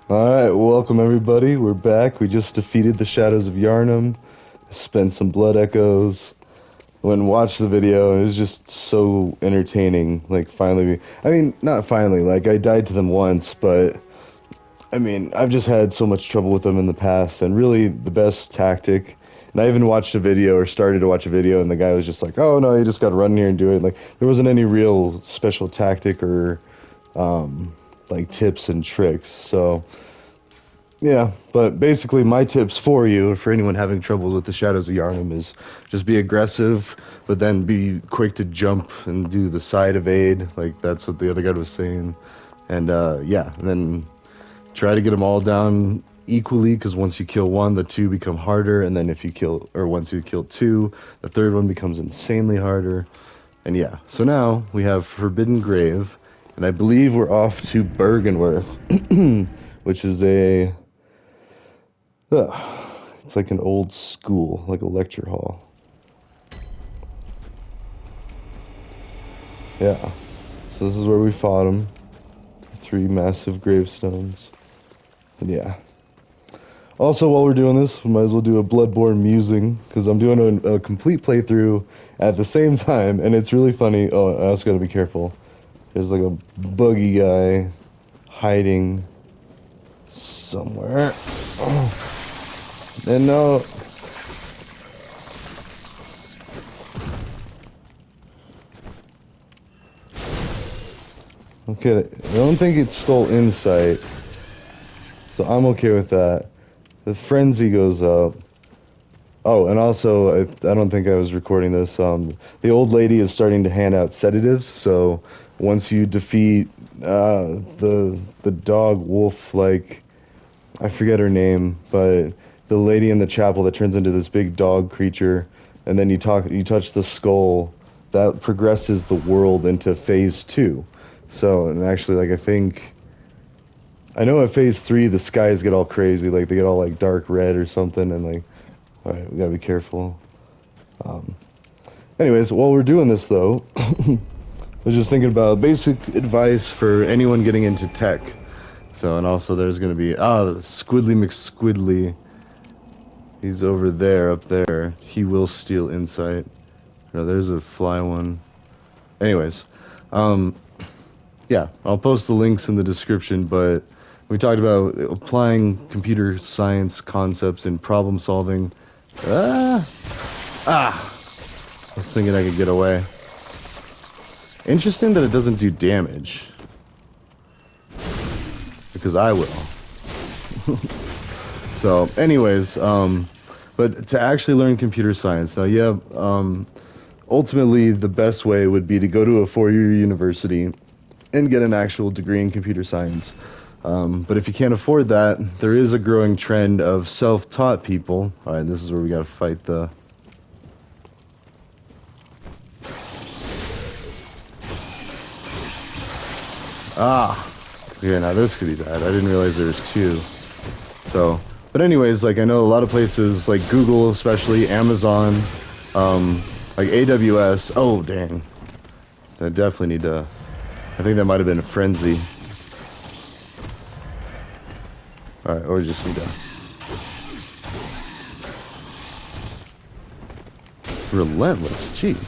Alright, welcome everybody. We're back. We just defeated the Shadows of Yharnam, spent some blood echoes, went and watched the video, and it was just so entertaining. Like, finally, I mean, not finally, like, I died to them once, but, I mean, I've just had so much trouble with them in the past, and really, the best tactic, and I even watched a video, or started to watch a video, and the guy was just like, oh no, you just gotta run here and do it. Like, there wasn't any real special tactic or, like, tips and tricks, so... Yeah, but basically my tips for you, for anyone having trouble with the Shadows of Yharnam, is just be aggressive, but then be quick to jump and do the side evade, like that's what the other guy was saying. And yeah, and then try to get them all down equally, because once you kill one, the two become harder, and then if you kill, or once you kill two, the third one becomes insanely harder. And yeah, so now we have Forbidden Grave, and I believe we're off to Bergenworth, which is a... it's like an old school, like a lecture hall. Yeah. So this is where we fought him. 3 massive gravestones. And yeah. Also, while we're doing this, we might as well do a Bloodborne musing, because I'm doing a complete playthrough at the same time, and it's really funny. Oh, I also gotta be careful. There's like a buggy guy hiding somewhere. Oh. And no. Okay, I don't think it stole insight, so I'm okay with that. The frenzy goes up. Oh, and also, I don't think I was recording this. The old lady is starting to hand out sedatives, so once you defeat the dog wolf, like, I forget her name, but the lady in the chapel that turns into this big dog creature, and then you touch the skull, that progresses the world into phase 2. So, and actually, like, I know at phase 3 the skies get all crazy, like they get all like dark red or something, and like, all right, we gotta be careful. Anyways, while we're doing this though, I was just thinking about basic advice for anyone getting into tech. So, and also there's gonna be Squidly McSquidly. He's over there, up there. He will steal insight. No, there's a fly one. Anyways, yeah, I'll post the links in the description, but we talked about applying computer science concepts in problem solving. I was thinking I could get away. Interesting that it doesn't do damage. Because I will. So, anyways, but to actually learn computer science, now, yeah, ultimately the best way would be to go to a 4-year university and get an actual degree in computer science. But if you can't afford that, there is a growing trend of self-taught people. Alright, this is where we gotta fight the... Yeah, now this could be bad. I didn't realize there was 2. So, but anyways, like, I know a lot of places, like Google especially, Amazon, like AWS. Oh, dang. I definitely need to... I think that might have been a frenzy. Alright, or just need to... Relentless, jeez.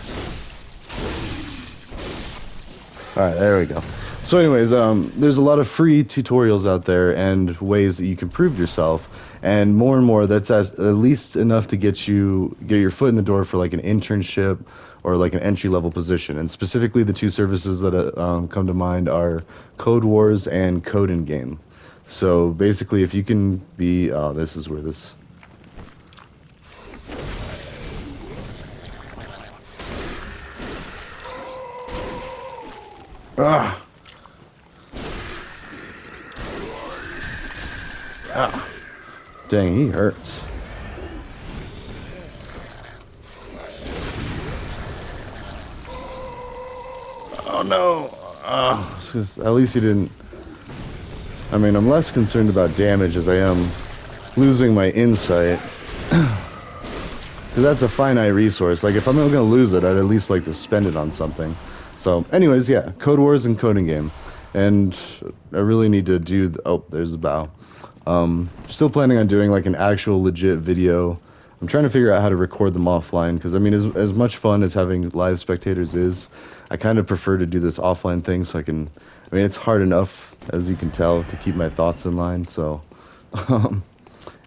Alright, there we go. So anyways, there's a lot of free tutorials out there and ways that you can prove yourself, and more that's at least enough to get your foot in the door for like an internship or like an entry-level position. And specifically the 2 services that come to mind are Code Wars and CodinGame. So basically, if you can be... Oh, this is where this... Ah! Ah! Dang, he hurts. Oh no! At least he didn't... I mean, I'm less concerned about damage as I am losing my insight. Because that's a finite resource. Like, if I'm not going to lose it, I'd at least like to spend it on something. So, anyways, yeah, Code Wars and CodinGame. And I really need to do. Oh, there's the bow. Still planning on doing like an actual legit video. I'm trying to figure out how to record them offline because I mean, as much fun as having live spectators is, I kind of prefer to do this offline thing so I can. I mean, it's hard enough as you can tell to keep my thoughts in line. So, um,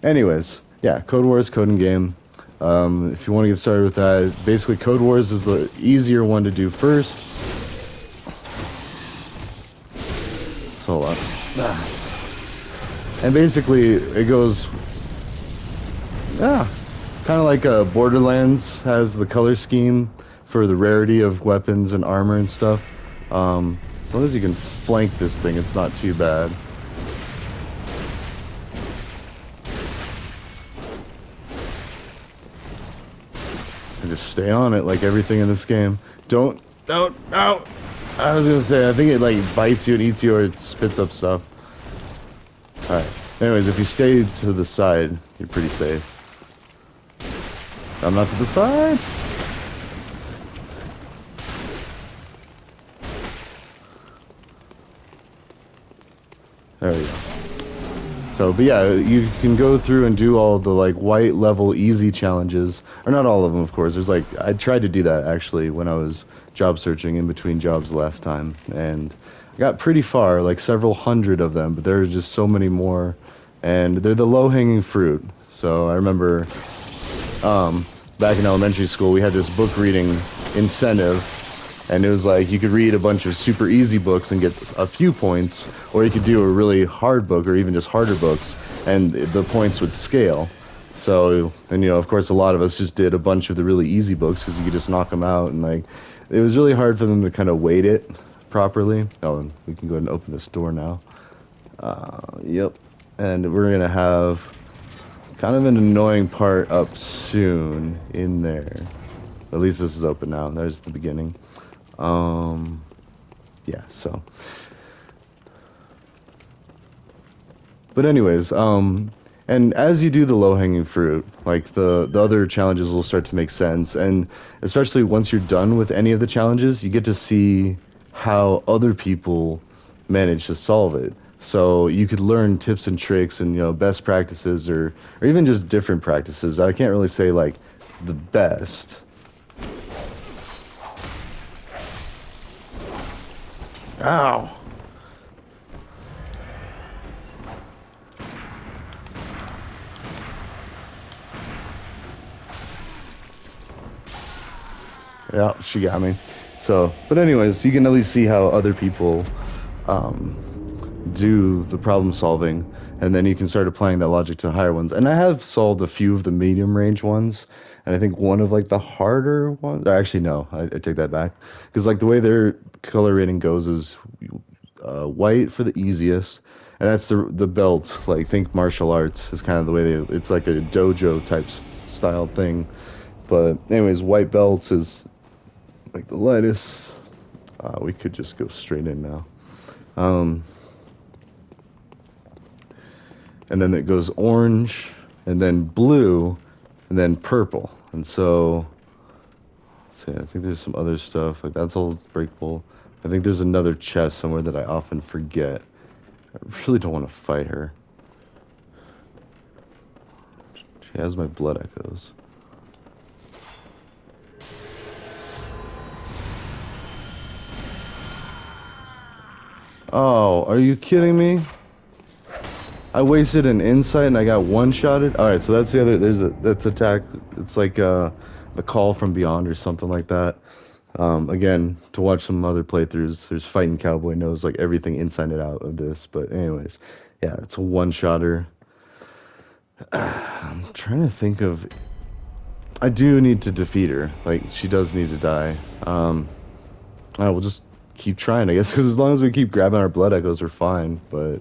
anyways, yeah, Code Wars, CodinGame. If you want to get started with that, basically Code Wars is the easier one to do first. So, and basically it goes, yeah, kind of like Borderlands has the color scheme for the rarity of weapons and armor and stuff. As long as you can flank this thing, it's not too bad. And just stay on it like everything in this game. Don't, no. I was gonna say, I think it like bites you and eats you or it spits up stuff. Alright. Anyways, if you stay to the side, you're pretty safe. I'm not to the side. There we go. So, but yeah, you can go through and do all the like white level easy challenges, or not all of them, of course. There's like I tried to do that actually when I was job searching in between jobs last time, and I got pretty far, like several hundred of them. But there are just so many more, and they're the low hanging fruit. So I remember back in elementary school, we had this book reading incentive. And it was like you could read a bunch of super easy books and get a few points, or you could do a really hard book or even just harder books, and the points would scale. So, and you know, of course, a lot of us just did a bunch of the really easy books because you could just knock them out, and like it was really hard for them to kind of weight it properly. Oh, and we can go ahead and open this door now. Yep. And we're gonna have kind of an annoying part up soon in there. At least this is open now. There's the beginning. Yeah, so. But anyways, and as you do the low-hanging fruit, like the other challenges will start to make sense, and especially once you're done with any of the challenges, you get to see how other people manage to solve it. So you could learn tips and tricks and, you know, best practices or even just different practices. I can't really say like the best. Ow. Yeah, she got me. So, but anyways, you can at least see how other people do the problem solving, and then you can start applying that logic to higher ones. And I have solved a few of the medium range ones, and I think one of like the harder ones. Actually, no, I take that back, because like the way their color rating goes is white for the easiest, and that's the belt. Like think martial arts is kind of the way it's like a dojo type style thing. But anyways, white belts is like the lightest. We could just go straight in now. And then it goes orange, and then blue, and then purple. And so, let's see, I think there's some other stuff. Like that's all breakable. I think there's another chest somewhere that I often forget. I really don't want to fight her. She has my blood echoes. Oh, are you kidding me? I wasted an insight and I got one-shotted? Alright, so that's the other, that's attack, it's like the call from beyond or something like that. Again, to watch some other playthroughs, there's Fighting Cowboy knows like everything inside and out of this, but anyways, yeah, it's a one-shotter. I'm trying to think of, I do need to defeat her, like she does need to die. I will just keep trying, I guess, because as long as we keep grabbing our blood echoes, we're fine, but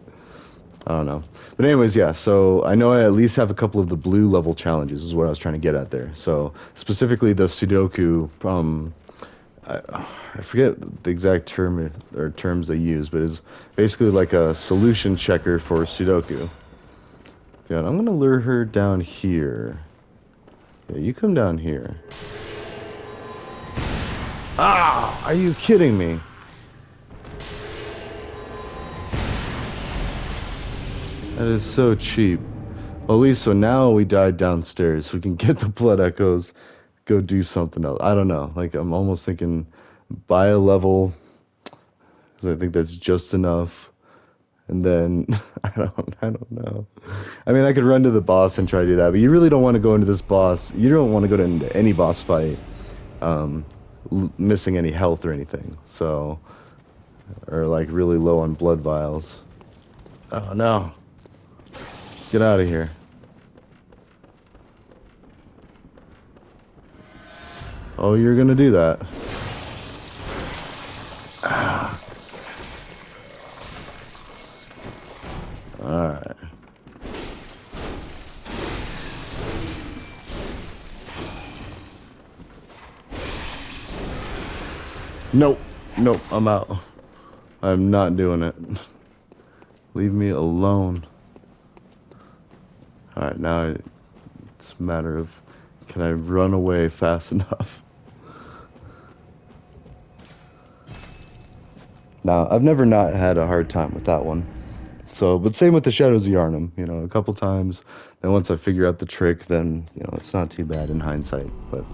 I don't know. But anyways, yeah, so I know I at least have a couple of the blue level challenges is what I was trying to get at there. So specifically the Sudoku, I forget the exact term or terms they use, but it's basically like a solution checker for Sudoku. Yeah, I'm going to lure her down here. Yeah, you come down here. Ah, are you kidding me? That is so cheap. Well, at least so now we died downstairs. So we can get the blood echoes, go do something else. I don't know. Like I'm almost thinking buy a level. 'Cause I think that's just enough. And then I don't know. I mean, I could run to the boss and try to do that, but you really don't want to go into this boss. You don't want to go into any boss fight, missing any health or anything. So, or like really low on blood vials. Oh no! Get out of here! Oh, you're gonna do that? All right. Nope. Nope. I'm out. I'm not doing it. Leave me alone. Alright, now it's a matter of can I run away fast enough? Now, I've never not had a hard time with that one. So, but same with the Shadows of Yharnam, you know, a couple times. Then once I figure out the trick, then, you know, it's not too bad in hindsight. But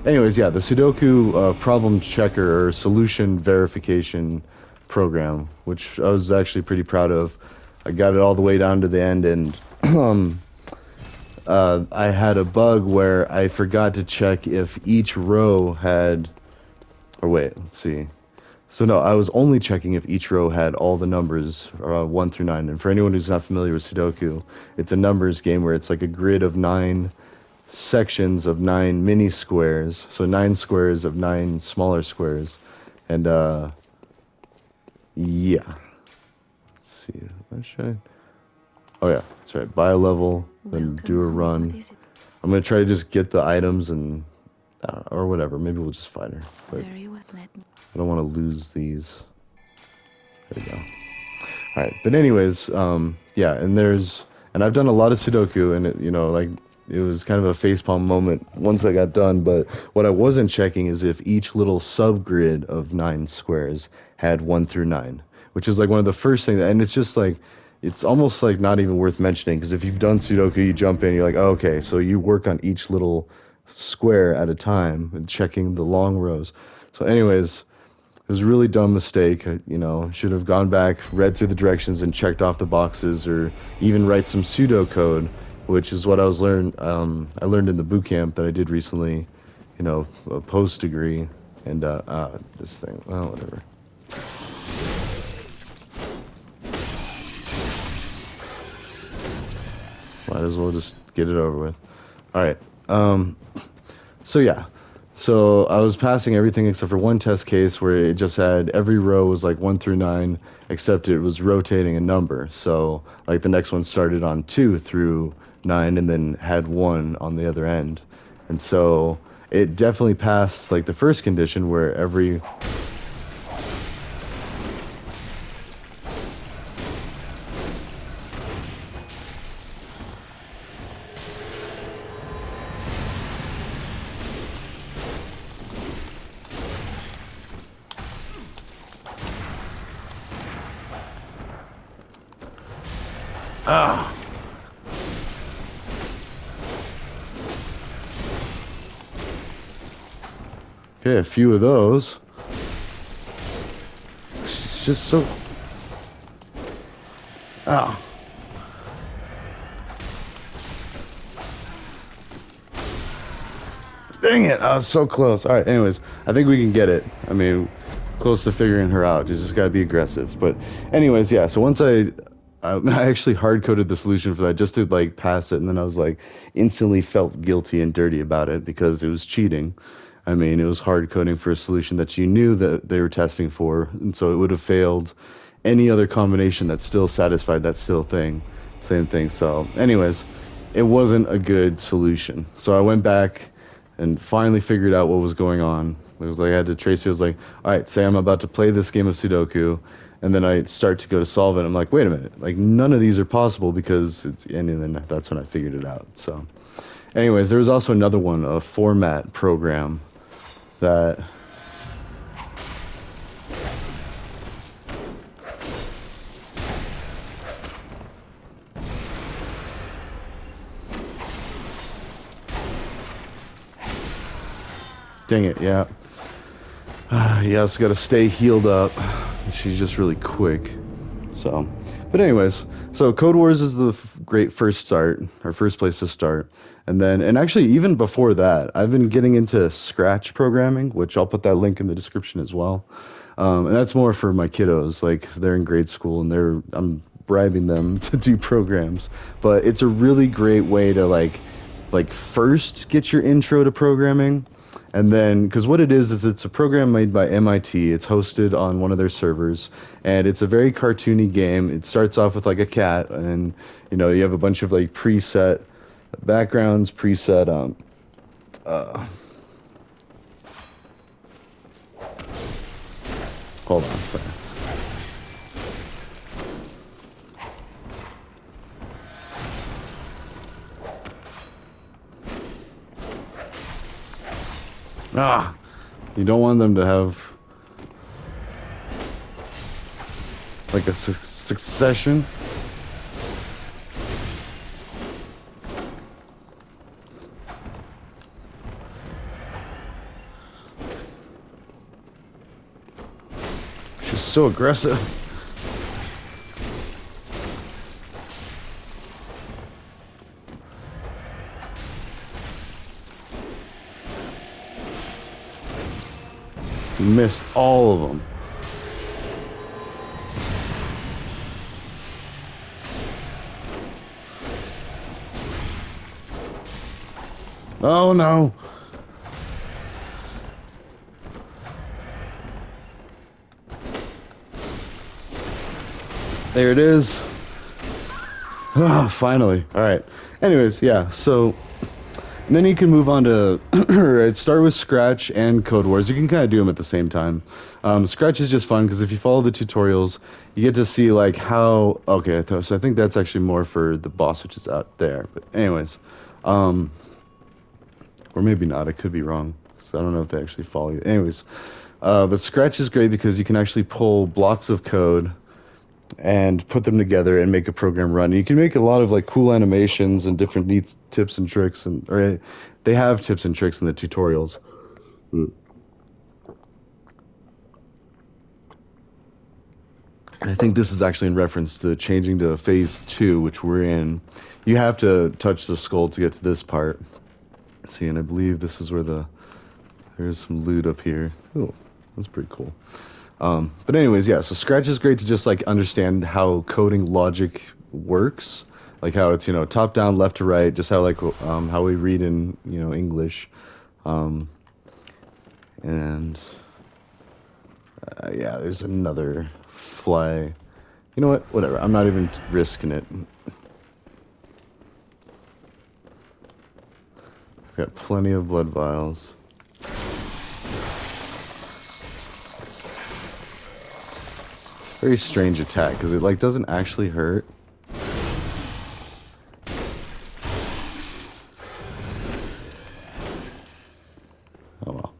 anyways, yeah, the Sudoku problem checker or solution verification program, which I was actually pretty proud of. I got it all the way down to the end, and I had a bug where I forgot to check if each row had, or wait, let's see. So no, I was only checking if each row had all the numbers 1 through 9. And for anyone who's not familiar with Sudoku, it's a numbers game where it's like a grid of 9 sections of 9 mini squares. So 9 squares of 9 smaller squares. And yeah. Let's see. What should I? Oh yeah, that's right. Buy a level, then do a run. I'm gonna try to just get the items and or whatever. Maybe we'll just fight her. But I don't want to lose these. There we go. All right, but anyways, yeah, and I've done a lot of Sudoku, and it, you know, like it was kind of a facepalm moment once I got done. But what I wasn't checking is if each little subgrid of 9 squares had 1 through 9, which is like one of the first things, and it's just like. It's almost like not even worth mentioning because if you've done Sudoku, you jump in, you're like, oh, okay, so you work on each little square at a time and checking the long rows. So anyways, it was a really dumb mistake. You know, should have gone back, read through the directions and checked off the boxes or even write some pseudocode, which is what I learned in the boot camp that I did recently, you know, a post degree and this thing, well, whatever. Might as well just get it over with. All right. So yeah. So I was passing everything except for one test case where it just had every row was like 1 through 9, except it was rotating a number. So like the next one started on 2 through 9 and then had 1 on the other end. And so it definitely passed like the first condition where every okay, a few of those. It's just so... Ah. Dang it, I was so close. Alright, anyways, I think we can get it. I mean, close to figuring her out. You just gotta be aggressive. But anyways, yeah, so once I actually hard-coded the solution for that just to, like, pass it, and then I was, like, instantly felt guilty and dirty about it because it was cheating. I mean, it was hard-coding for a solution that you knew that they were testing for, and so it would have failed any other combination that still satisfied that same thing. So anyways, it wasn't a good solution. So I went back and finally figured out what was going on. It was like I had to trace it. It was like, all right, say I'm about to play this game of Sudoku, and then I start to go to solve it. I'm like, wait a minute, like none of these are possible because it's, and then that's when I figured it out. So anyways, there was also another one, a format program that Dang it, yeah. You also got to stay healed up. She's just really quick. So, but anyways, so Code Wars is the great first start, or first place to start. And then, and actually, even before that, I've been getting into Scratch programming, which I'll put that link in the description as well. And that's more for my kiddos. Like they're in grade school and I'm bribing them to do programs. But it's a really great way to like first get your intro to programming. And then, because what it is it's a program made by MIT. It's hosted on one of their servers, and it's a very cartoony game. It starts off with like a cat, and you have a bunch of like preset backgrounds, preset uh, hold on, sorry. Ah, you don't want them to have like a succession. She's so aggressive. Missed all of them. Oh no. There it is. Oh, finally. All right. Anyways, yeah. So and then you can move on to right, start with Scratch and Code Wars. You can kind of do them at the same time. Scratch is just fun because if you follow the tutorials, you get to see like how. Okay, so I think that's actually more for the boss, which is out there. But anyways, or maybe not. I could be wrong. So I don't know if they actually follow you. Anyways, but Scratch is great because you can actually pull blocks of code and put them together and make a program run. You can make a lot of like cool animations and different neat tips and tricks, and or they have tips and tricks in the tutorials. Mm. I think this is actually in reference to changing to phase 2, which we're in. You have to touch the skull to get to this part. Let's see, and I believe this is where there's some loot up here. Oh, that's pretty cool. But anyways, yeah, so Scratch is great to just like understand how coding logic works, like how it's, top down, left to right, just how like how we read in, English. Um, and yeah, there's another fly. You know what? Whatever. I'm not even risking it. I've got plenty of blood vials. Very strange attack because it like doesn't actually hurt. Oh well.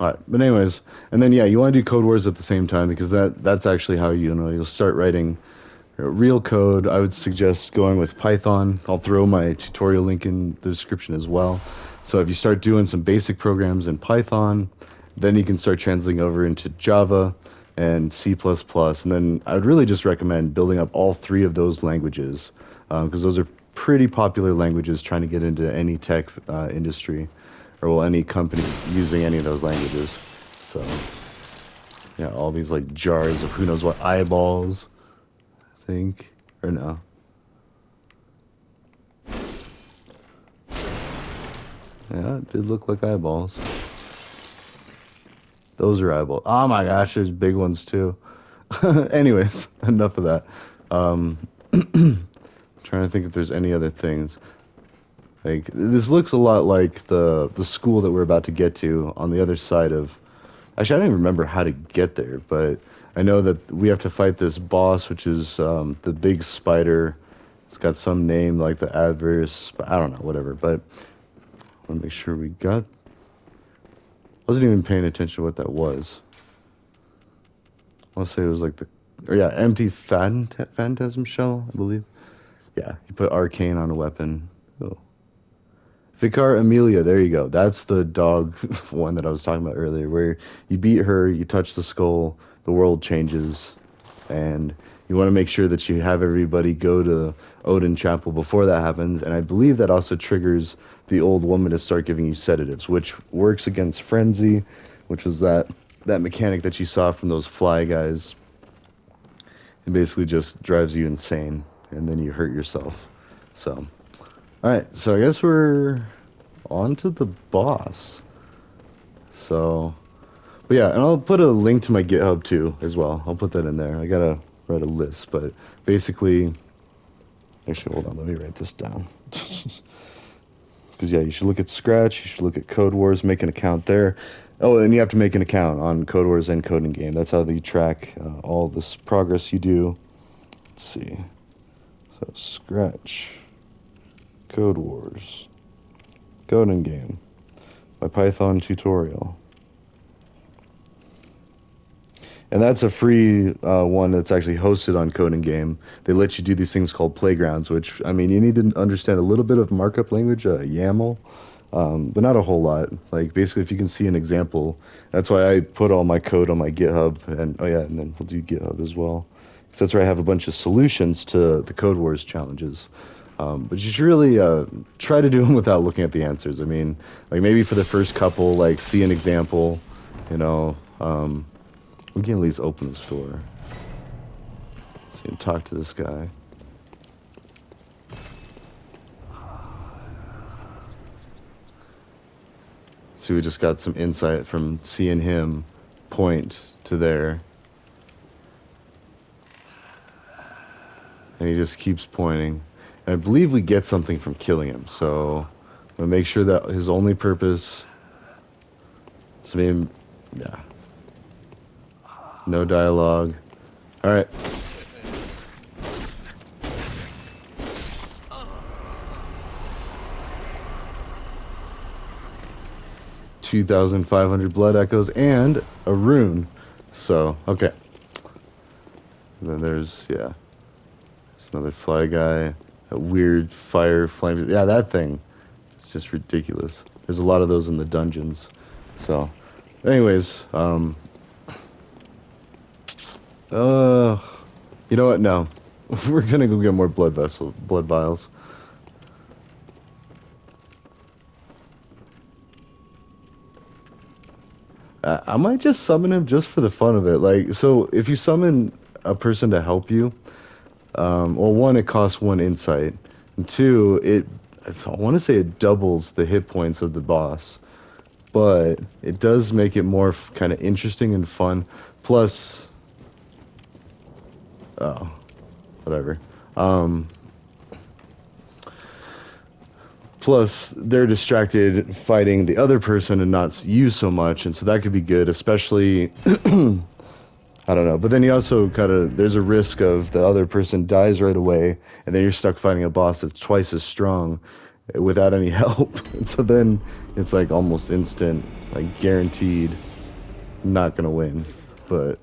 All right, but anyways, and then yeah, you want to do Code Wars at the same time because that's actually how you'll start writing real code. I would suggest going with Python. I'll throw my tutorial link in the description as well. So if you start doing some basic programs in Python, then you can start translating over into Java and C++. And then I would really just recommend building up all three of those languages because those are pretty popular languages trying to get into any tech industry or well, any company using any of those languages. So yeah, all these like jars of who knows what eyeballs, I think, or no. Yeah, it did look like eyeballs. Those are eyeballs. Oh my gosh, there's big ones too. Anyways, enough of that. Trying to think if there's any other things. Like this looks a lot like the school that we're about to get to on the other side of. Actually, I don't even remember how to get there, but I know that we have to fight this boss, which is the big spider. It's got some name like the adverse. I don't know, whatever. But I want to make sure we got. I wasn't even paying attention to what that was. I want to say it was like or yeah, empty phantasm shell, I believe. Yeah, you put arcane on a weapon. Oh. Vicar Amelia, there you go. That's the dog one that I was talking about earlier, where you beat her, you touch the skull, the world changes, and you want to make sure that you have everybody go to Odin Chapel before that happens, and I believe that also triggers the old woman to start giving you sedatives, which works against frenzy, which was that mechanic that you saw from those fly guys. It basically just drives you insane, and then you hurt yourself. So, all right, so I guess we're on to the boss. So, but yeah, and I'll put a link to my GitHub too as well. I'll put that in there. I gotta write a list, but basically, actually, hold on, let me write this down. Because yeah, you should look at Scratch. You should look at Code Wars. Make an account there. Oh, and you have to make an account on Code Wars and CodinGame. That's how you track all this progress you do. Let's see. So Scratch, Code Wars, CodinGame, my Python tutorial. And that's a free one that's actually hosted on CodinGame. They let you do these things called playgrounds, which, I mean, you need to understand a little bit of markup language, YAML, but not a whole lot. Like, basically, if you can see an example, that's why I put all my code on my GitHub. And, oh, yeah, and then we'll do GitHub as well. So that's where I have a bunch of solutions to the Code Wars challenges. But you should really try to do them without looking at the answers. I mean, like, maybe for the first couple, like, see an example, you know, we can at least open this door. So you can talk to this guy. So we just got some insight from seeing him point to there. And he just keeps pointing. And I believe we get something from killing him. So we'll make sure that his only purpose is to be, yeah. No dialogue. All right. $2,500 blood echoes and a rune. So, okay. And then there's, yeah. There's another fly guy. A weird fire flame. Yeah, that thing. It's just ridiculous. There's a lot of those in the dungeons. So, anyways, you know what? No. We're gonna go get more blood vials. I might just summon him just for the fun of it. Like, so if you summon a person to help you, well, one, it costs 1 insight, and 2, I want to say it doubles the hit points of the boss, but it does make it more kind of interesting and fun. Plus, oh, whatever. Plus, they're distracted fighting the other person and not you so much, and so that could be good, especially, I don't know. But then you also there's a risk of the other person dies right away, and then you're stuck fighting a boss that's twice as strong without any help. And so then it's like almost instant, like guaranteed not gonna win. But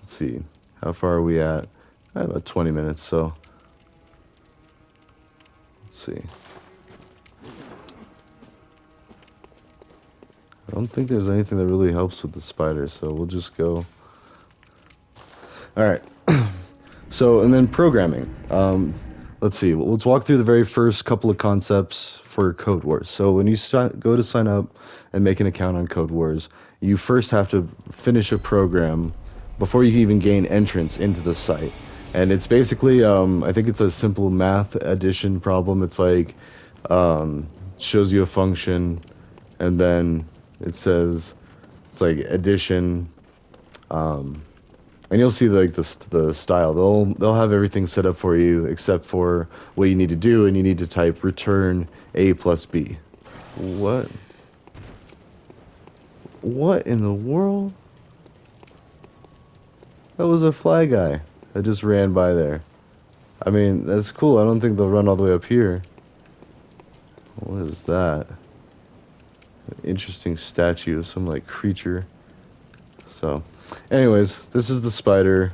let's see, how far are we at? About 20 minutes, so let's see. I don't think there's anything that really helps with the spider, so we'll just go. All right. So, and then programming. Let's see. Let's walk through the very first couple of concepts for Code Wars. So when you go to sign up and make an account on Code Wars, you first have to finish a program before you can even gain entrance into the site. And it's basically, I think it's a simple math addition problem. It's like, shows you a function, and then it says, it's like addition, and you'll see like the style. They'll have everything set up for you except for what you need to do, and you need to type return A plus B. What? What in the world? That was a fly guy that just ran by there. I mean, that's cool. I don't think they'll run all the way up here. What is that? An interesting statue of some like creature. So, anyways, this is the spider.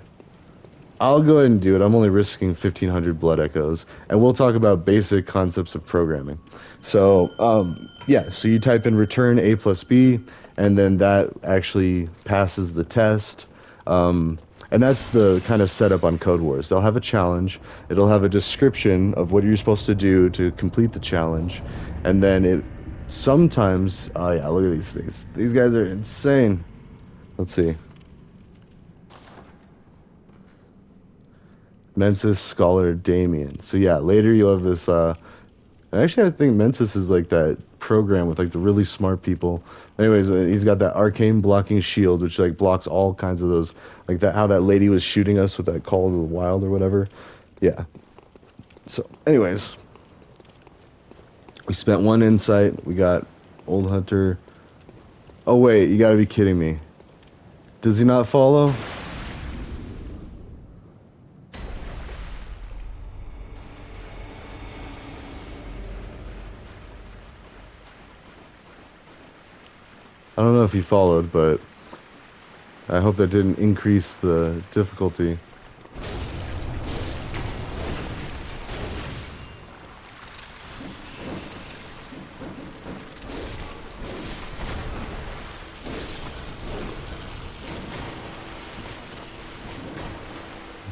I'll go ahead and do it. I'm only risking 1,500 blood echoes, and we'll talk about basic concepts of programming. So, yeah, so you type in return A plus B, and then that actually passes the test. And that's the kind of setup on Code Wars. They'll have a challenge. It'll have a description of what you're supposed to do to complete the challenge, and then it sometimes. Oh yeah, look at these things. These guys are insane. Let's see. Mensis Scholar Damien. So yeah, later you'll have this actually I think Mensis is like that program with like the really smart people. Anyways, he's got that arcane blocking shield which like blocks all kinds of those, like that how that lady was shooting us with that Call of the Wild or whatever. Yeah. So anyways, we spent one insight. We got Old Hunter. Oh wait, you got to be kidding me. Does he not follow? I don't know if he followed, but I hope that didn't increase the difficulty.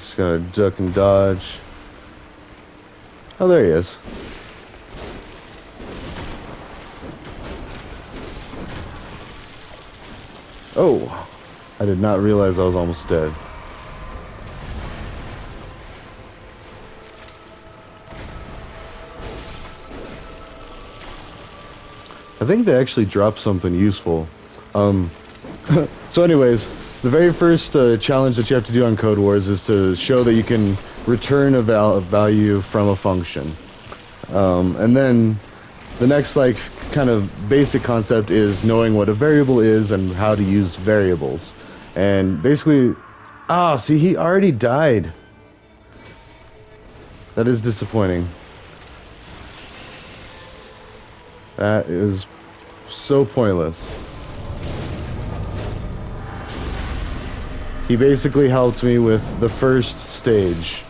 Just gotta duck and dodge. Oh, there he is. Oh, I did not realize I was almost dead. I think they actually dropped something useful. So anyways, the very first challenge that you have to do on Code Wars is to show that you can return a value from a function. And then the next like kind of basic concept is knowing what a variable is and how to use variables. And basically, see, he already died. That is disappointing. That is so pointless. He basically helped me with the first stage.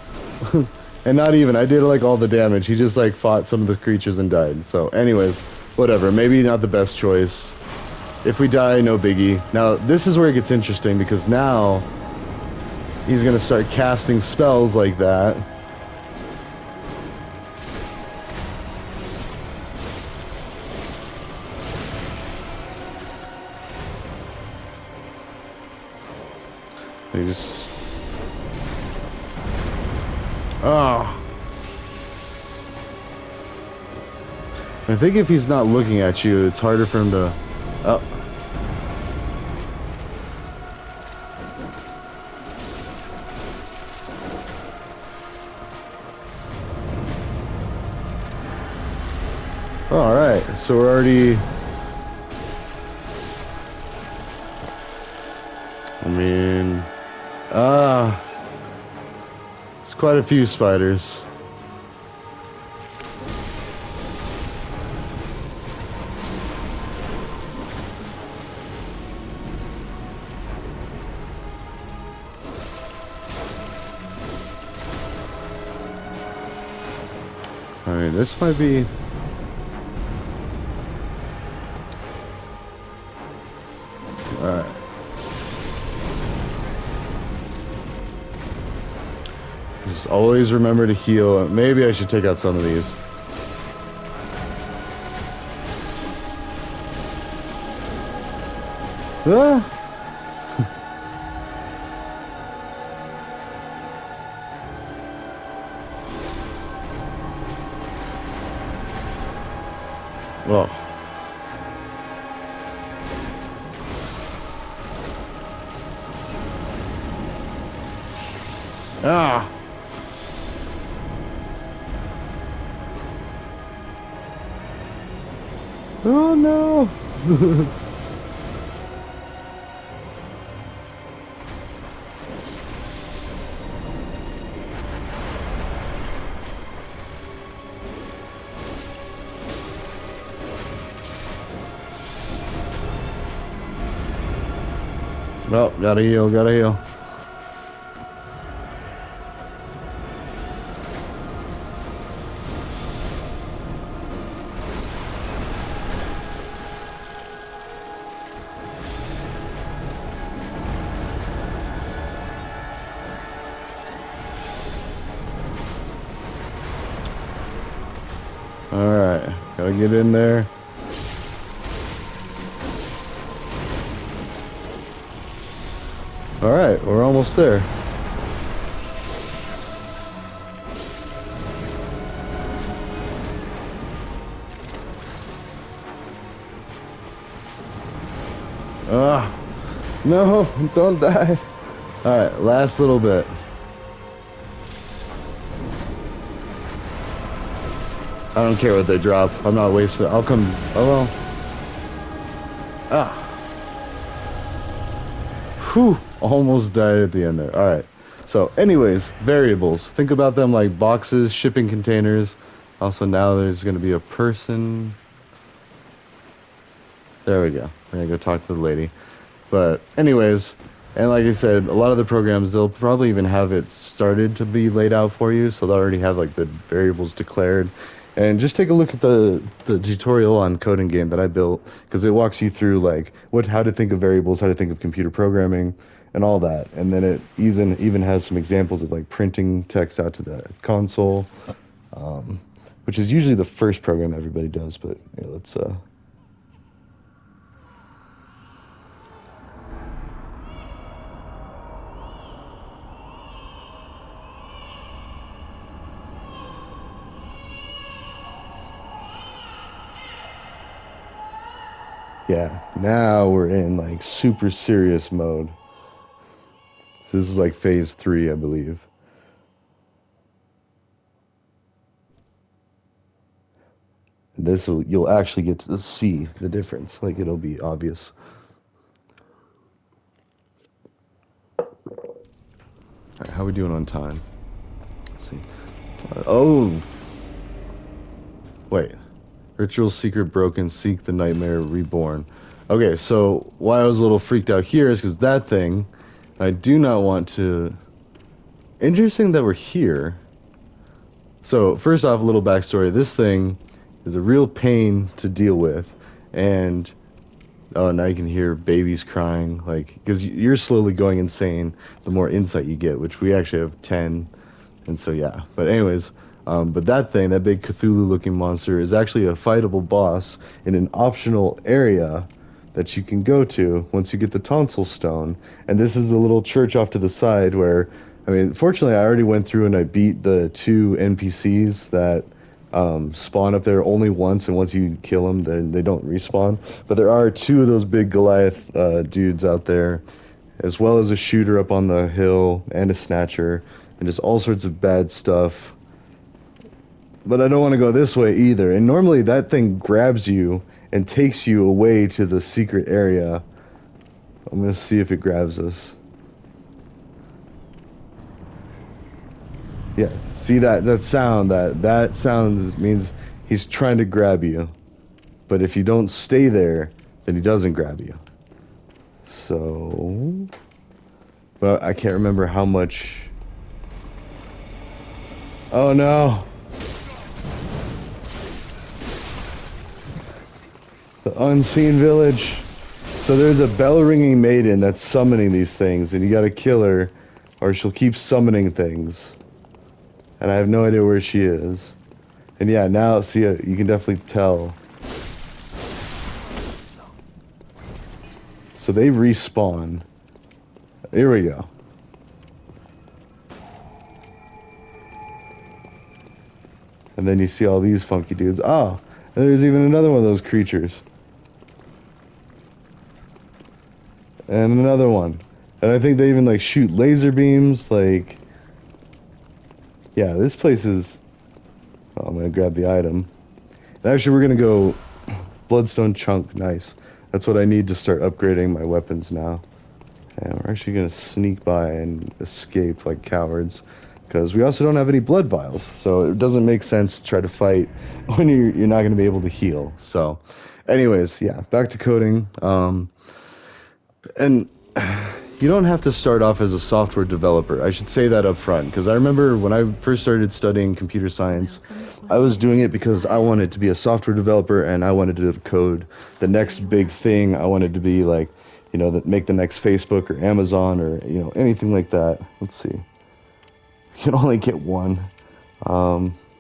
And not even, I did like all the damage. He just like fought some of the creatures and died. So anyways, whatever. Maybe not the best choice. If we die, no biggie. Now, this is where it gets interesting because now he's going to start casting spells like that. He just... Oh. I think if he's not looking at you, it's harder for him to... Oh. Alright, so we're already... I mean... There's quite a few spiders. I mean, this might be... Alright. Just always remember to heal. Maybe I should take out some of these. Ah! Well. Ah! Oh no! Well, gotta heal, gotta heal. Alright, gotta get in there. Alright, we're almost there. No, don't die. Alright, last little bit. I don't care what they drop. I'm not wasting. I'll come. Oh well. Ah. Whew. Almost died at the end there. Alright. So, anyways, variables. Think about them like boxes, shipping containers. Also, now there's going to be a person. There we go. We're going to go talk to the lady. But, anyways, and like I said, a lot of the programs, they'll probably even have it started to be laid out for you. So, they'll already have like the variables declared. And just take a look at the tutorial on CodinGame that I built, because it walks you through like how to think of variables, how to think of computer programming, and all that. And then it even has some examples of like printing text out to the console, which is usually the first program everybody does. But yeah, let's yeah, now we're in like super serious mode. So this is like phase 3, I believe. And you'll actually get to see the difference. Like it'll be obvious. All right, how are we doing on time? Let's see. Oh, wait. Ritual secret broken. Seek the nightmare reborn. Okay, so why I was a little freaked out here is because that thing, I do not want to. Interesting that we're here. So first off, a little backstory. This thing is a real pain to deal with, and oh, now you can hear babies crying, like because you're slowly going insane the more insight you get, which we actually have 10, and so yeah. But anyways, but that thing, that big Cthulhu-looking monster, is actually a fightable boss in an optional area that you can go to once you get the tonsil stone. And this is the little church off to the side where, I mean, fortunately, I already went through and I beat the 2 NPCs that spawn up there only once, and once you kill them, then they don't respawn. But there are 2 of those big Goliath dudes out there, as well as a shooter up on the hill and a snatcher, and just all sorts of bad stuff. But I don't want to go this way either. And normally that thing grabs you and takes you away to the secret area. I'm going to see if it grabs us. Yeah, see that sound? That sound means he's trying to grab you. But if you don't stay there, then he doesn't grab you. So... But I can't remember how much... Oh no! The unseen village. So there's a bell-ringing maiden that's summoning these things, and you gotta kill her, or she'll keep summoning things. And I have no idea where she is. And yeah, now, see, you can definitely tell. So they respawn. Here we go. And then you see all these funky dudes. Oh, and there's even another one of those creatures. And another one. And I think they even like shoot laser beams, like... Yeah, this place is... Oh, I'm gonna grab the item. And actually, we're gonna go Bloodstone Chunk. Nice. That's what I need to start upgrading my weapons now. And we're actually gonna sneak by and escape like cowards, because we also don't have any blood vials, so it doesn't make sense to try to fight when you're not gonna be able to heal. So, anyways, yeah, back to coding. And you don't have to start off as a software developer. I should say that up front, because I remember when I first started studying computer science, I was doing it because I wanted to be a software developer and I wanted to code the next big thing. I wanted to be like, you know, make the next Facebook or Amazon or, you know, anything like that. Let's see. You can only get one.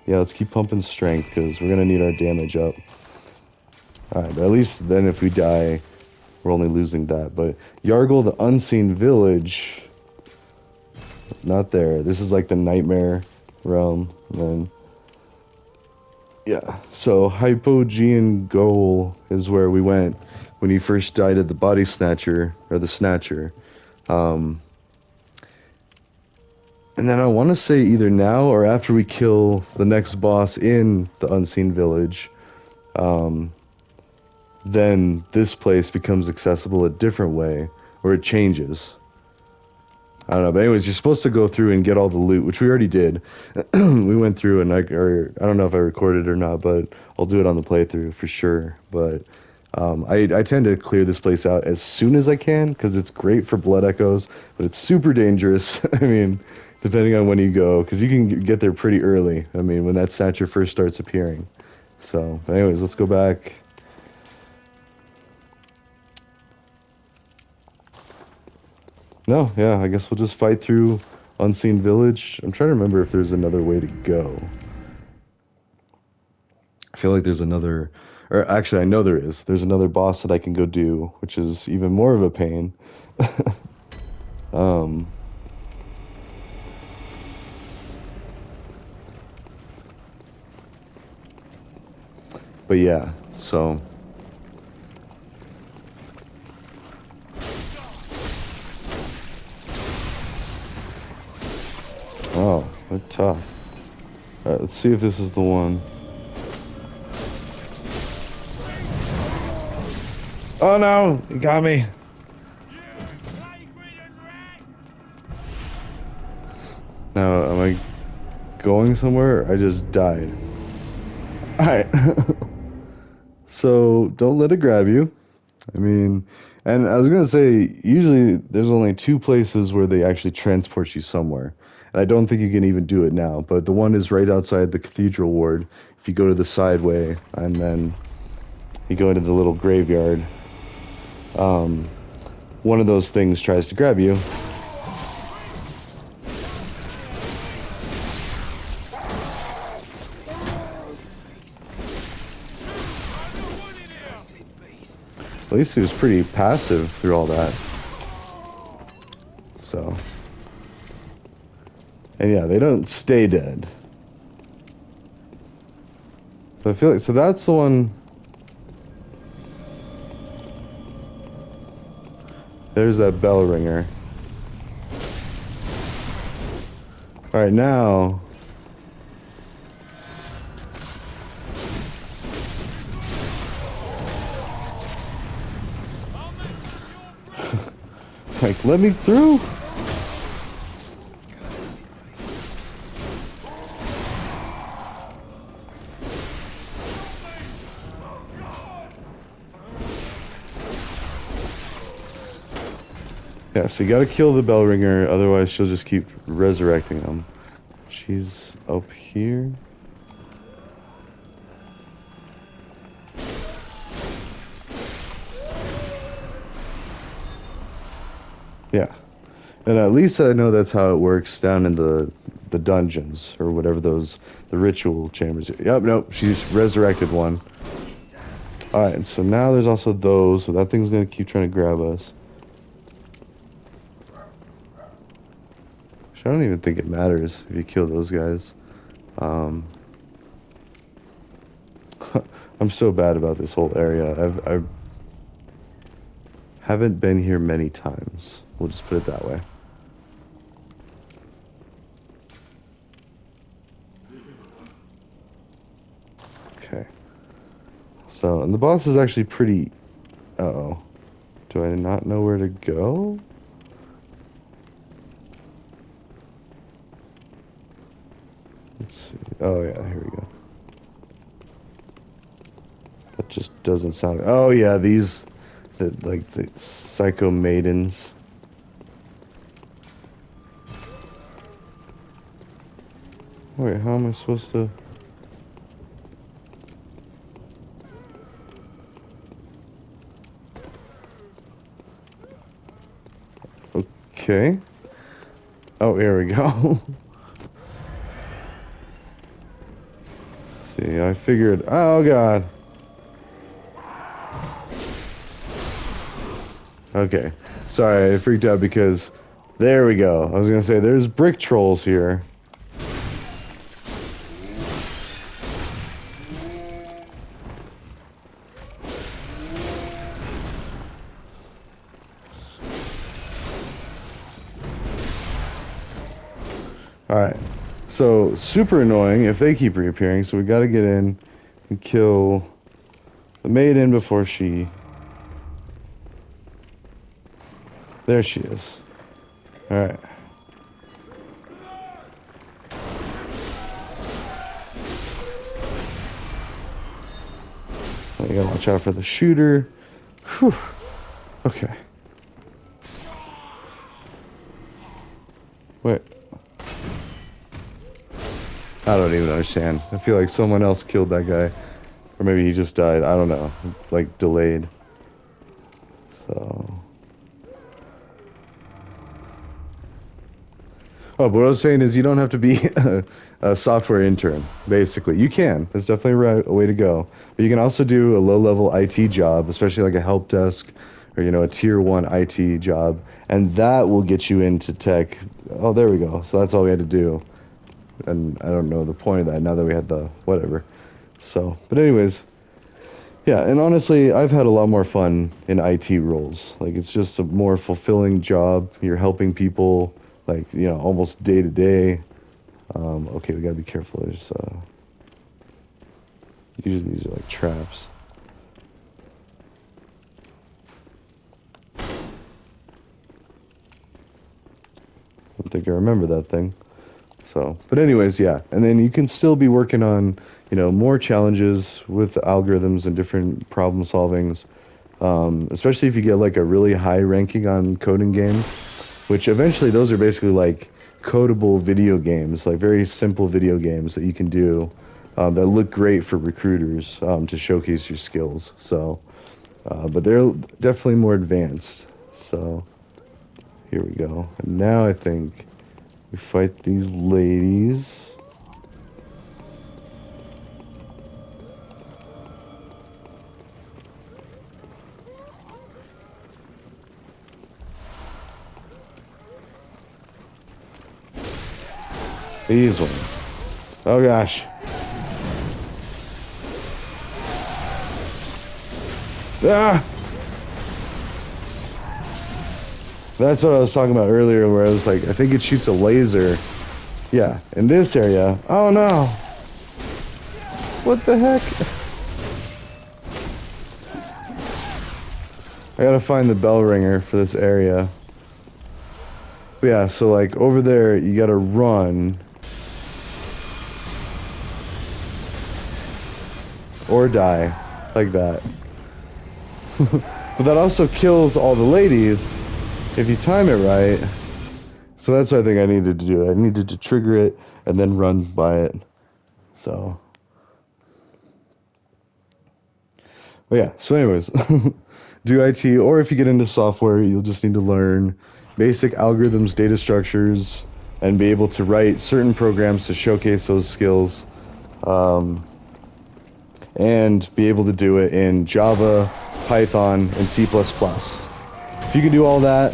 Yeah, let's keep pumping strength because we're gonna need our damage up. Alright, but at least then if we die, we're only losing that. But Yargle, the unseen village, not there. This is like the nightmare realm. And then, yeah. So Hypogean Goal is where we went when you first died at the body snatcher or the snatcher. Um, and then I want to say either now or after we kill the next boss in the unseen village. Then this place becomes accessible a different way, or it changes. I don't know, but anyways, you're supposed to go through and get all the loot, which we already did. We went through and I don't know if I recorded or not, but I'll do it on the playthrough for sure. But I tend to clear this place out as soon as I can because it's great for blood echoes, but it's super dangerous. I mean, depending on when you go, because you can get there pretty early. I mean, when that stature first starts appearing. So, but anyways, let's go back. No, yeah, I guess we'll just fight through Unseen Village. I'm trying to remember if there's another way to go. I feel like there's another, or actually I know there is. There's another boss that I can go do, which is even more of a pain. um, but yeah, so. Oh, that's tough. Alright, let's see if this is the one. Oh no, he got me. Now, am I going somewhere? I just died. Alright. So, don't let it grab you. I mean, and I was gonna say, usually there's only two places where they actually transport you somewhere. And I don't think you can even do it now, but the one is right outside the cathedral ward. If you go to the side way, and then you go into the little graveyard, one of those things tries to grab you. At least he was pretty passive through all that. So. And yeah, they don't stay dead. So I feel like, so that's the one. There's that bell ringer. Alright, now. Like, let me through. Yeah, so you gotta kill the bell ringer, otherwise she'll just keep resurrecting them. She's up here. Yeah. And at least I know that's how it works down in the dungeons, or whatever those, the ritual chambers. Yep, nope, she's resurrected one. Alright, and so now there's also those, so that thing's gonna keep trying to grab us. I don't even think it matters if you kill those guys. I'm so bad about this whole area. I haven't been here many times. We'll just put it that way. Okay. So, and the boss is actually pretty... Uh-oh. Do I not know where to go? Let's see. Oh, yeah, here we go. That just doesn't sound... Oh, yeah, these... like, the psycho maidens. Wait, how am I supposed to... Okay. Oh, here we go. See, I figured... Oh, God. Okay. Sorry, I freaked out because... There we go. I was gonna say, there's brick trolls here. Alright. So, super annoying if they keep reappearing, so we gotta get in and kill the maiden before she... There she is. Alright. You gotta watch out for the shooter. Whew. Okay. Wait. I don't even understand. I feel like someone else killed that guy. Or maybe he just died. I don't know. Like, delayed. So... Oh, but what I was saying is you don't have to be a software intern, basically. You can. That's definitely a way to go. But you can also do a low-level IT job, especially like a help desk or, you know, a tier 1 IT job. And that will get you into tech. Oh, there we go. So that's all we had to do. And I don't know the point of that now that we had the whatever. So, but anyways, yeah, and honestly, I've had a lot more fun in IT roles. Like, it's just a more fulfilling job. You're helping people, like, you know, almost day to day. Okay, we gotta be careful. There's, usually these are like traps. I don't think I remember that thing. So, but anyways, yeah. And then you can still be working on, you know, more challenges with algorithms and different problem solvings. Especially if you get like a really high ranking on CodinGame, which eventually those are basically like codable video games, like very simple video games that you can do that look great for recruiters to showcase your skills. So, but they're definitely more advanced. So, here we go. And now I think we fight these ladies. These ones. Oh gosh. Ah! That's what I was talking about earlier, where I was like, I think it shoots a laser. Yeah, in this area. Oh no! What the heck? I gotta find the bell ringer for this area. But yeah, so like over there, you gotta run. Or die. Like that. But that also kills all the ladies if you time it right. So that's what I think I needed to do. I needed to trigger it and then run by it. So. But yeah, so anyways. Do IT, or if you get into software, you'll just need to learn basic algorithms, data structures, and be able to write certain programs to showcase those skills. And be able to do it in Java, Python, and C++. If you can do all that,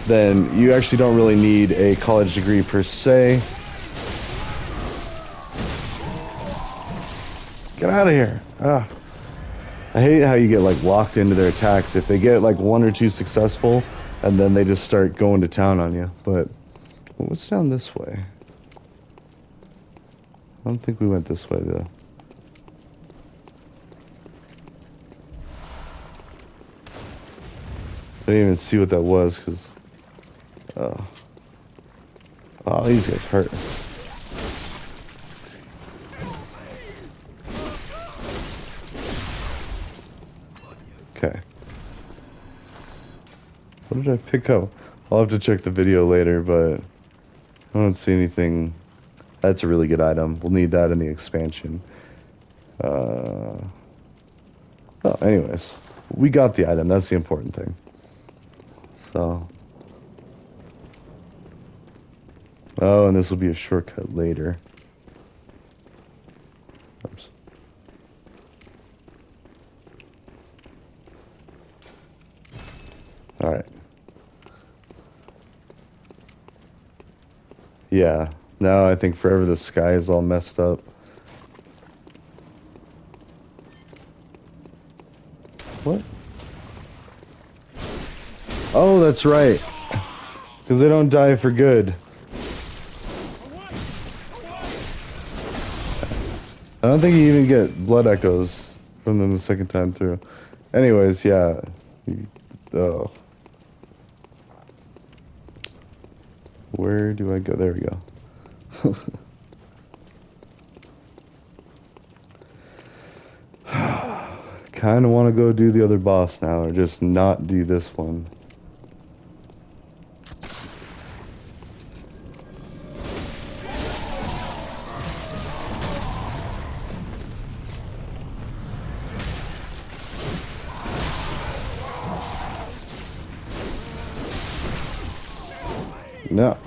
then you actually don't really need a college degree per se. Get out of here. Ah. I hate how you get like locked into their attacks if they get like one or two successful and then they just start going to town on you. But what's down this way? I don't think we went this way though. I didn't even see what that was because oh, these guys hurt. Okay. What did I pick up? I'll have to check the video later, but I don't see anything. That's a really good item. We'll need that in the expansion. Oh, anyways. We got the item. That's the important thing. So. Oh, and this will be a shortcut later. Oops. Yeah. Now I think forever the sky is all messed up. What? Oh, that's right. Because they don't die for good. I don't think you even get blood echoes from them the second time through. Anyways, yeah. Oh. Where do I go? There we go. Kind of want to go do the other boss now, or just not do this one. No.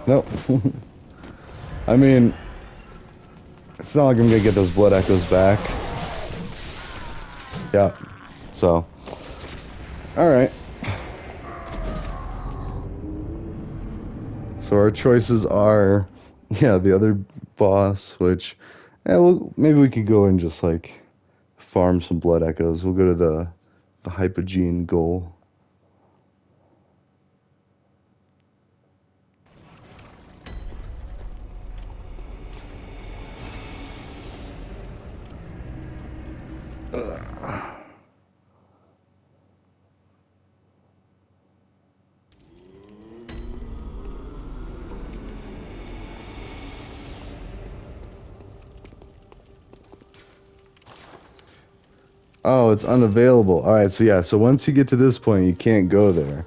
Nope. I mean, it's not like I'm gonna get those blood echoes back. Yeah. So. Alright. So our choices are, yeah, the other boss, which, yeah, well, maybe we could go and just, like, farm some blood echoes. We'll go to the hypogene goal. Oh, it's unavailable. All right, so yeah, so once you get to this point, you can't go there.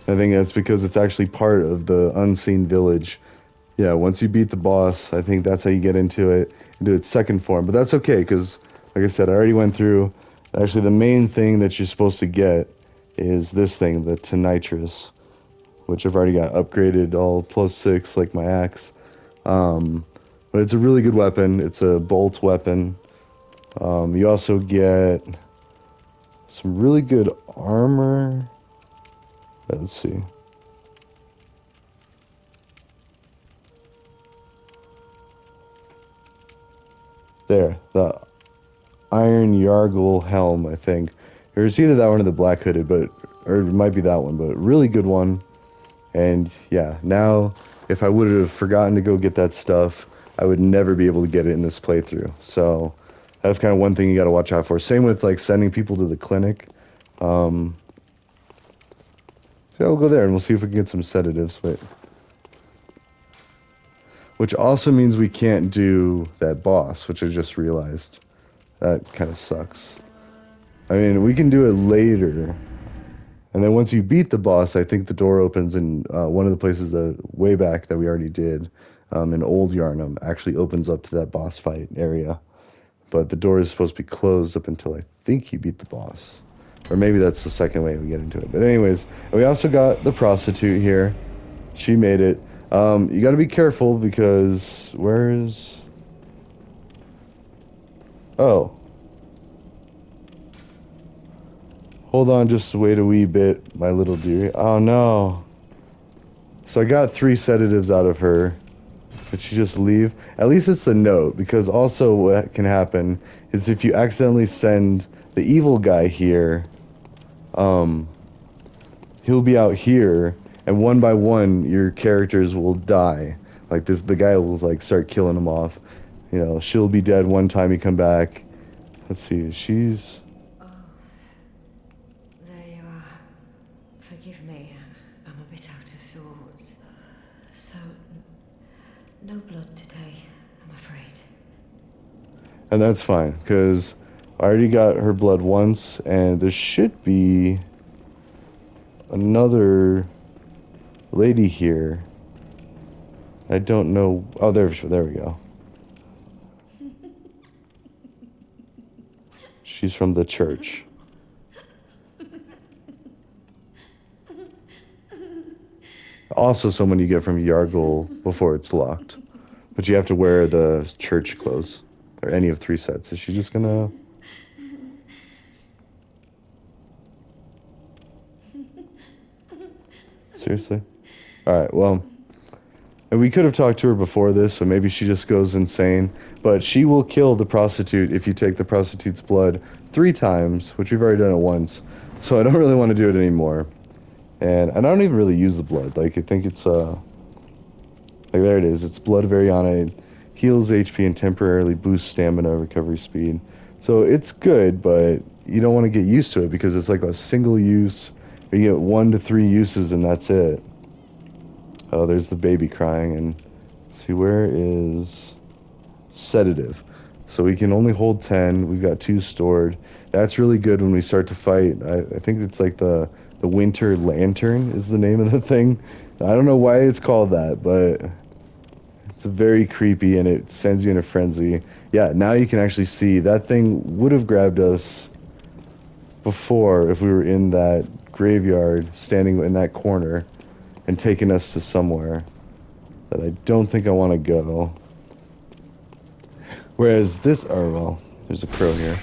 I think that's because it's actually part of the unseen village. Yeah, once you beat the boss, I think that's how you get into it, into its second form. But that's okay, because, like I said, I already went through. Actually, the main thing that you're supposed to get is this thing, the Tonitrus, which I've already got upgraded all +6, like my axe. Um, but it's a really good weapon. It's a bolt weapon. You also get some really good armor. Let's see. There, the Iron Yargle helm, I think. Or it's either that one or the Black Hooded, but or it might be that one, but really good one. And yeah, now if I would have forgotten to go get that stuff, I would never be able to get it in this playthrough. So that's kind of one thing you got to watch out for. Same with like sending people to the clinic. So yeah, we'll go there and we'll see if we can get some sedatives. Wait. Which also means we can't do that boss, which I just realized. That kind of sucks. I mean, we can do it later. And then once you beat the boss, I think the door opens in one of the places that way back that we already did in Old Yarnum actually opens up to that boss fight area. But the door is supposed to be closed up until I think you beat the boss. Or maybe that's the second way we get into it. But anyways, and we also got the prostitute here. She made it. You got to be careful because where's... Oh. Hold on, just wait a wee bit, my little dear. Oh no. So I got 3 sedatives out of her. Did she just leave? At least it's a note, because also what can happen is if you accidentally send the evil guy here, he'll be out here, and one by one your characters will die. Like this, the guy will like start killing them off. You know, she'll be dead one time you come back. Let's see, she's... Oh, there you are. Forgive me, I'm a bit out of sorts. So, no blood today, I'm afraid. And that's fine, because I already got her blood once, and there should be another lady here. I don't know. Oh, there we go. She's from the church. Also someone you get from Yargle before it's locked. But you have to wear the church clothes. Or any of 3 sets. Is she just gonna... Seriously? Alright, well... And we could have talked to her before this, so maybe she just goes insane. But she will kill the prostitute if you take the prostitute's blood 3 times, which we've already done it once. So I don't really want to do it anymore. And I don't even really use the blood. Like, I think it's, like, there it is. It's Blood Variana. Heals HP and temporarily boosts stamina recovery speed. So it's good, but you don't want to get used to it because it's like a single use. You get 1 to 3 uses and that's it. Oh, there's the baby crying. And see, where is sedative? So we can only hold 10. We've got 2 stored. That's really good when we start to fight. I think it's like the Winter Lantern is the name of the thing. I don't know why it's called that, but it's very creepy and it sends you in a frenzy. Yeah, now you can actually see that thing would have grabbed us before if we were in that graveyard standing in that corner and taking us to somewhere that I don't think I want to go. Whereas this, oh well, there's a crow here.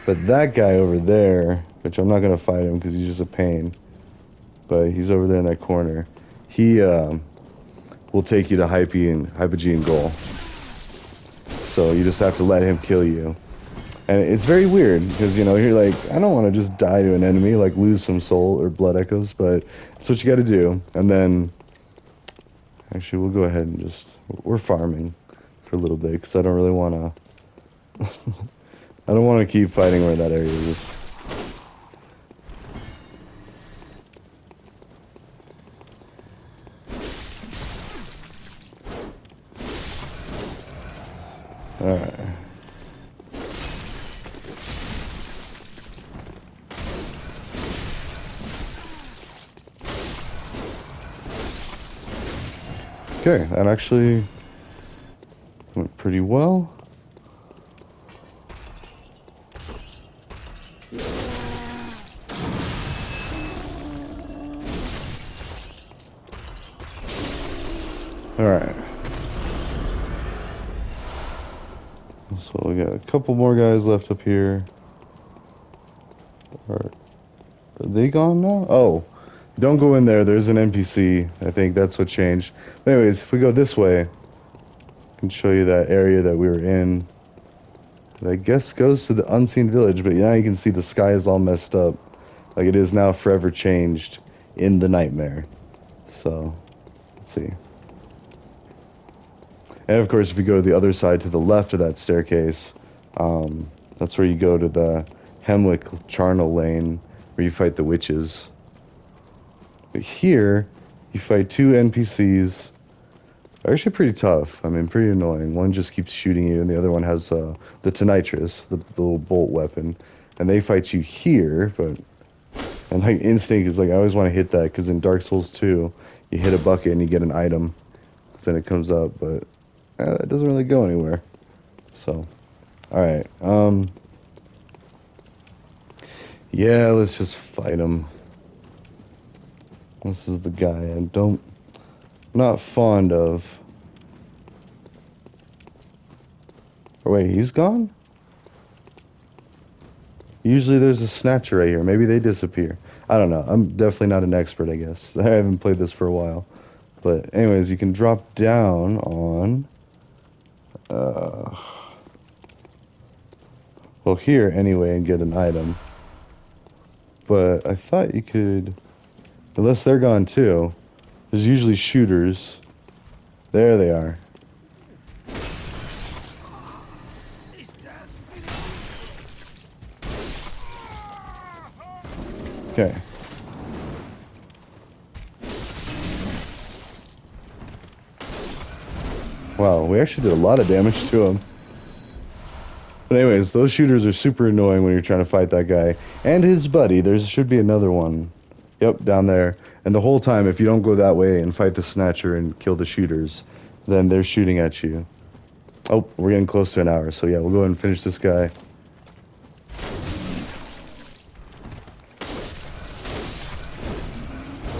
But that guy over there, which I'm not going to fight him because he's just a pain, but he's over there in that corner. He will take you to Hypogean Goal. So you just have to let him kill you. And it's very weird because, you know, you're like, I don't want to just die to an enemy, like lose some soul or blood echoes, but that's what you got to do. And then, actually, we'll go ahead and just, we're farming for a little bit because I don't really want to, I don't want to keep fighting where that area is. Alright. Okay, that actually went pretty well. Alright. So we got a couple more guys left up here. Are they gone now? Oh, don't go in there. There's an NPC. I think that's what changed. But anyways, if we go this way, I can show you that area that we were in. That I guess goes to the unseen village, but now you can see the sky is all messed up. Like it is now forever changed in the nightmare. So, let's see. And of course, if you go to the other side, to the left of that staircase, that's where you go to the Hemwick Charnel Lane, where you fight the witches. But here, you fight 2 NPCs. They're actually pretty tough. I mean, pretty annoying. One just keeps shooting you, and the other one has the Tonitrus, the little bolt weapon. And they fight you here, but... And like, instinct is like, I always want to hit that, because in Dark Souls 2, you hit a bucket and you get an item. Then it comes up, but... it doesn't really go anywhere. So, alright. Yeah, let's just fight him. This is the guy I'm not fond of. Oh, wait, he's gone? Usually there's a snatcher right here. Maybe they disappear. I don't know. I'm definitely not an expert, I guess. I haven't played this for a while. But anyways, you can drop down on... well, here anyway, and get an item. But I thought you could, unless they're gone too. There's usually shooters. There they are. Okay. Wow, we actually did a lot of damage to him. But anyways, those shooters are super annoying when you're trying to fight that guy. And his buddy, there should be another one. Yep, down there. And the whole time, if you don't go that way and fight the snatcher and kill the shooters, then they're shooting at you. Oh, we're getting close to an hour, so yeah, we'll go ahead and finish this guy.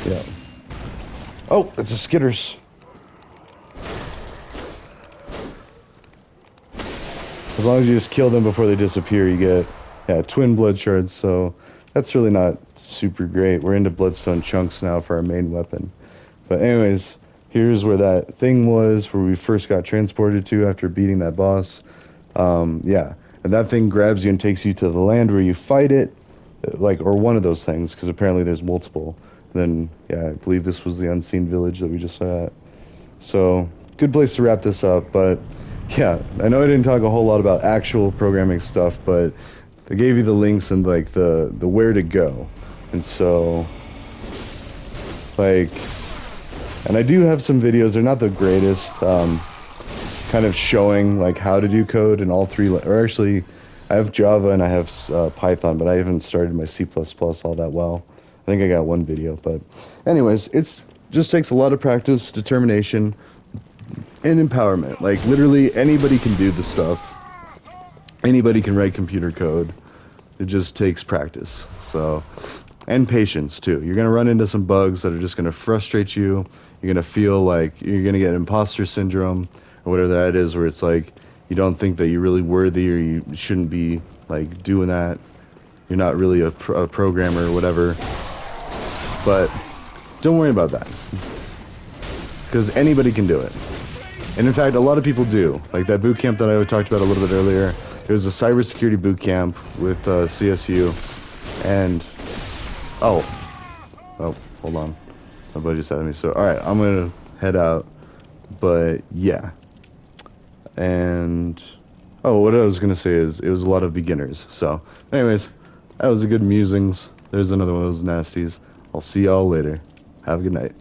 Yeah. Oh, it's a Skitters. As long as you just kill them before they disappear, you get, yeah, twin blood shards, so that's really not super great. We're into bloodstone chunks now for our main weapon. But anyways, here's where that thing was where we first got transported to after beating that boss. Yeah, and that thing grabs you and takes you to the land where you fight it, like, or one of those things, because apparently there's multiple. Then, yeah, I believe this was the unseen village that we just saw at. So, good place to wrap this up, but yeah, I know I didn't talk a whole lot about actual programming stuff, but I gave you the links and like the where to go. And so, like, and I do have some videos, they're not the greatest, kind of showing like how to do code in all three, or actually I have Java and I have Python, but I haven't started my C++ all that well. I think I got one video, but anyways, it's just takes a lot of practice, determination, and empowerment. Like literally anybody can do the stuff. Anybody can write computer code. It just takes practice. So, and patience too. You're going to run into some bugs that are just going to frustrate you. You're going to feel like you're going to get imposter syndrome or whatever that is, where it's like you don't think that you're really worthy or you shouldn't be like doing that. You're not really a programmer or whatever. But don't worry about that, because anybody can do it. And in fact, a lot of people do. Like that boot camp that I talked about a little bit earlier. It was a cybersecurity boot camp with CSU, and oh, hold on, my buddy just had me. So all right, I'm gonna head out. But yeah, and oh, what I was gonna say is it was a lot of beginners. So, anyways, that was a good musings. There's another one of those nasties. I'll see y'all later. Have a good night.